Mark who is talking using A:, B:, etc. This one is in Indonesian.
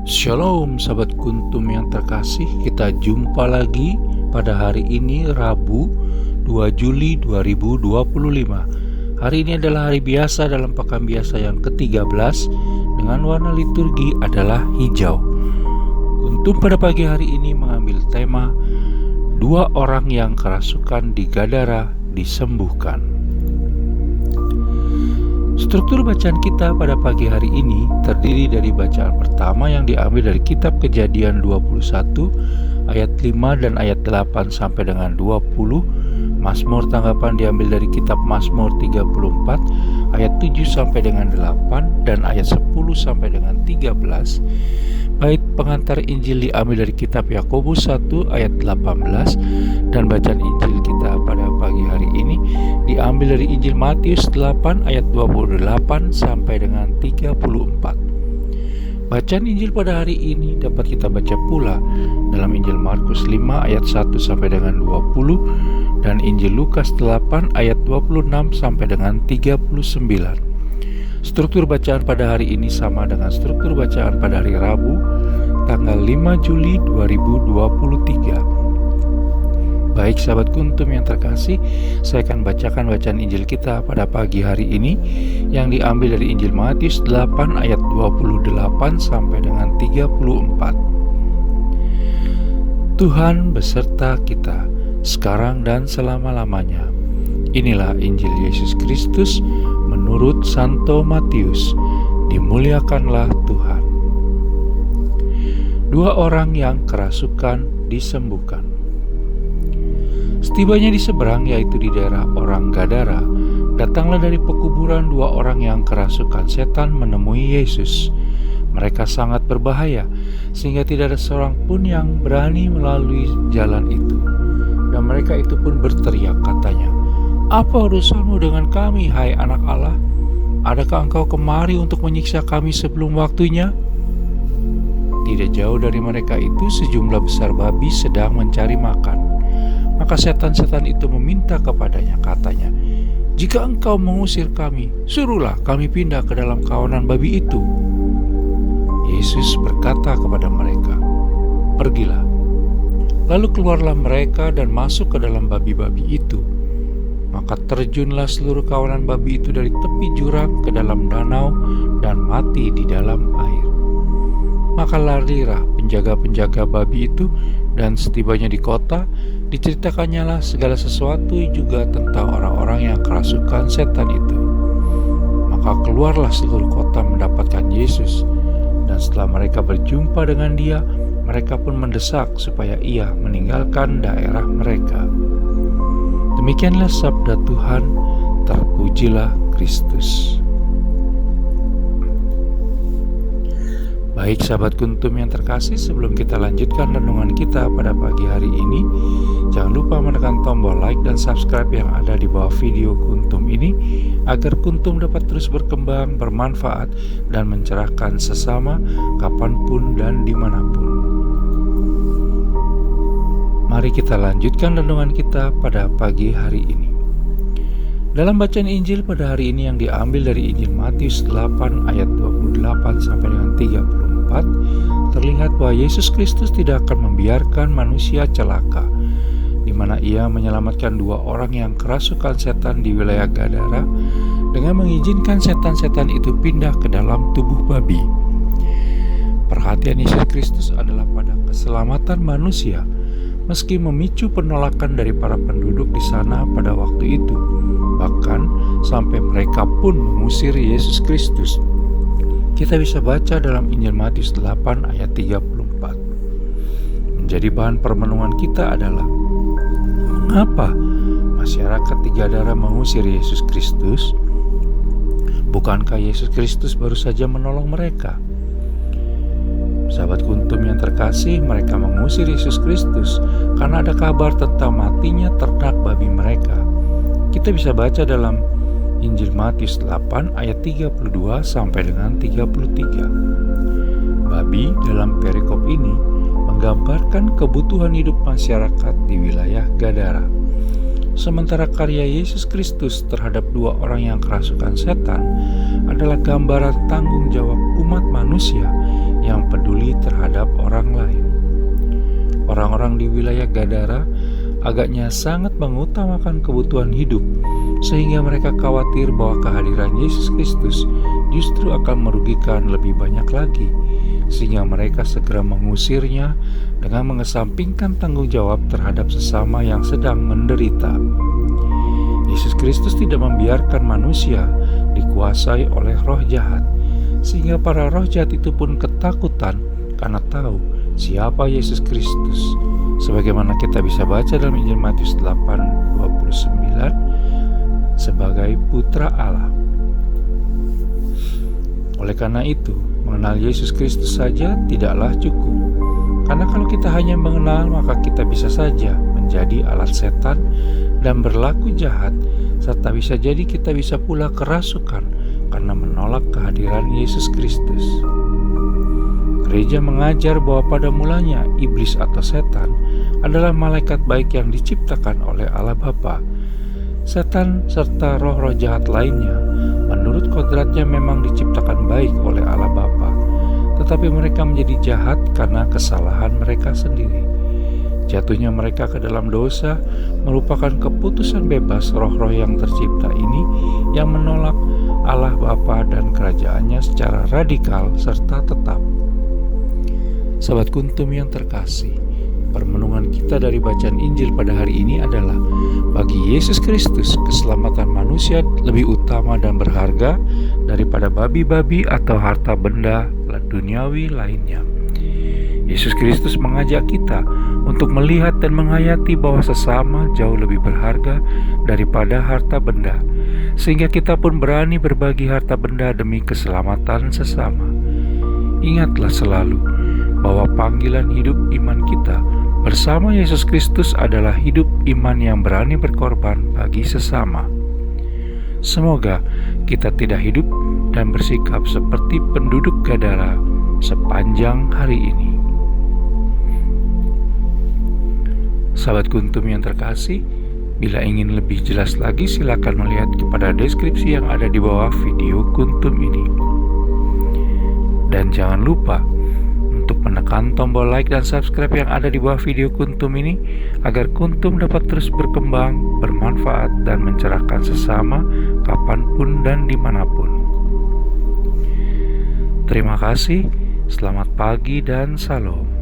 A: Shalom sahabat Kuntum yang terkasih, kita jumpa lagi pada hari ini Rabu 2 Juli 2025. Hari ini adalah hari biasa dalam pekan biasa yang ke-13 dengan warna liturgi adalah hijau. Kuntum pada pagi hari ini mengambil tema 2 orang yang kerasukan di Gadara disembuhkan. Struktur bacaan kita pada pagi hari ini terdiri dari bacaan pertama yang diambil dari kitab Kejadian 21 ayat 5 dan ayat 8 sampai dengan 20. Mazmur tanggapan diambil dari kitab Mazmur 34 ayat 7 sampai dengan 8 dan ayat 10 sampai dengan 13. Bait pengantar Injil diambil dari kitab Yakobus 1 ayat 18 dan bacaan Injil kita pada pagi hari ini diambil dari Injil Matius 8 ayat 28 sampai dengan 34. Bacaan Injil pada hari ini dapat kita baca pula dalam Injil Markus 5 ayat 1 sampai dengan 20 dan Injil Lukas 8 ayat 26 sampai dengan 39. Struktur bacaan pada hari ini sama dengan struktur bacaan pada hari Rabu, tanggal 5 Juli 2023. Baik sahabat Kuntum yang terkasih, saya akan bacakan bacaan Injil kita pada pagi hari ini yang diambil dari Injil Matius 8 ayat 28 sampai dengan 34. Tuhan beserta kita, sekarang dan selama-lamanya. Inilah Injil Yesus Kristus menurut Santo Matius. Dimuliakanlah Tuhan. 2 orang yang kerasukan disembuhkan. Setibanya di seberang, yaitu di daerah orang Gadara, datanglah dari pekuburan 2 orang yang kerasukan setan menemui Yesus. Mereka sangat berbahaya, sehingga tidak ada seorang pun yang berani melalui jalan itu. Dan mereka itu pun berteriak, katanya, "Apa urusanmu dengan kami, hai anak Allah? Adakah engkau kemari untuk menyiksa kami sebelum waktunya?" Tidak jauh dari mereka itu sejumlah besar babi sedang mencari makan. Maka setan-setan itu meminta kepadanya, katanya, "Jika engkau mengusir kami, suruhlah kami pindah ke dalam kawanan babi itu." Yesus berkata kepada mereka, "Pergilah." Lalu keluarlah mereka dan masuk ke dalam babi-babi itu. Maka terjunlah seluruh kawanan babi itu dari tepi jurang ke dalam danau dan mati di dalam air. Maka larilah penjaga-penjaga babi itu, dan setibanya di kota, diceritakannya segala sesuatu juga tentang orang-orang yang kerasukan setan itu. Maka keluarlah seluruh kota mendapatkan Yesus, dan setelah mereka berjumpa dengan dia, mereka pun mendesak supaya ia meninggalkan daerah mereka. Demikianlah sabda Tuhan, terpujilah Kristus. Baik sahabat Kuntum yang terkasih, sebelum kita lanjutkan renungan kita pada pagi hari ini, jangan lupa menekan tombol like dan subscribe yang ada di bawah video Kuntum ini, agar Kuntum dapat terus berkembang, bermanfaat, dan mencerahkan sesama kapanpun dan dimanapun. Mari kita lanjutkan renungan kita pada pagi hari ini. Dalam bacaan Injil pada hari ini yang diambil dari Injil Matius 8 ayat 28 sampai dengan 34, terlihat bahwa Yesus Kristus tidak akan membiarkan manusia celaka, di mana ia menyelamatkan 2 orang yang kerasukan setan di wilayah Gadara dengan mengizinkan setan-setan itu pindah ke dalam tubuh babi. Perhatian Yesus Kristus adalah pada keselamatan manusia, meski memicu penolakan dari para penduduk di sana pada waktu itu, bahkan sampai mereka pun mengusir Yesus Kristus. Kita bisa baca dalam Injil Matius 8 ayat 34. Menjadi bahan permenungan kita adalah, mengapa masyarakat di Gadara mengusir Yesus Kristus? Bukankah Yesus Kristus baru saja menolong mereka? Sahabat Kuntum yang terkasih, mereka mengusir Yesus Kristus karena ada kabar tentang matinya ternak babi mereka. Kita bisa baca dalam Injil Matius 8 ayat 32 sampai dengan 33. Babi dalam perikop ini menggambarkan kebutuhan hidup masyarakat di wilayah Gadara. Sementara karya Yesus Kristus terhadap 2 orang yang kerasukan setan adalah gambaran tanggung jawab umat manusia yang peduli orang-orang di wilayah Gadara agaknya sangat mengutamakan kebutuhan hidup, sehingga mereka khawatir bahwa kehadiran Yesus Kristus justru akan merugikan lebih banyak lagi, sehingga mereka segera mengusirnya dengan mengesampingkan tanggung jawab terhadap sesama yang sedang menderita. Yesus Kristus tidak membiarkan manusia dikuasai oleh roh jahat, sehingga para roh jahat itu pun ketakutan karena tahu siapa Yesus Kristus. Sebagaimana kita bisa baca dalam Injil Matius 8:29 sebagai putra Allah. Oleh karena itu, mengenal Yesus Kristus saja tidaklah cukup. Karena kalau kita hanya mengenal, maka kita bisa saja menjadi alat setan dan berlaku jahat, serta bisa jadi kita bisa pula kerasukan karena menolak kehadiran Yesus Kristus. Gereja mengajar bahwa pada mulanya iblis atau setan adalah malaikat baik yang diciptakan oleh Allah Bapa. Setan serta roh-roh jahat lainnya menurut kodratnya memang diciptakan baik oleh Allah Bapa, tetapi mereka menjadi jahat karena kesalahan mereka sendiri. Jatuhnya mereka ke dalam dosa merupakan keputusan bebas roh-roh yang tercipta ini yang menolak Allah Bapa dan kerajaannya secara radikal serta tetap. Sahabat Kuntum yang terkasih, permenungan kita dari bacaan Injil pada hari ini adalah bagi Yesus Kristus keselamatan manusia lebih utama dan berharga daripada babi-babi atau harta benda duniawi lainnya. Yesus Kristus mengajak kita untuk melihat dan menghayati bahwa sesama jauh lebih berharga daripada harta benda, sehingga kita pun berani berbagi harta benda demi keselamatan sesama. Ingatlah selalu bahwa panggilan hidup iman kita bersama Yesus Kristus adalah hidup iman yang berani berkorban bagi sesama. Semoga kita tidak hidup dan bersikap seperti penduduk Gadara sepanjang hari ini. Sahabat Kuntum yang terkasih, bila ingin lebih jelas lagi silakan melihat kepada deskripsi yang ada di bawah video Kuntum ini. Dan jangan lupa untuk menekan tombol like dan subscribe yang ada di bawah video Kuntum ini agar Kuntum dapat terus berkembang, bermanfaat, dan mencerahkan sesama kapanpun dan dimanapun. Terima kasih, selamat pagi dan salam.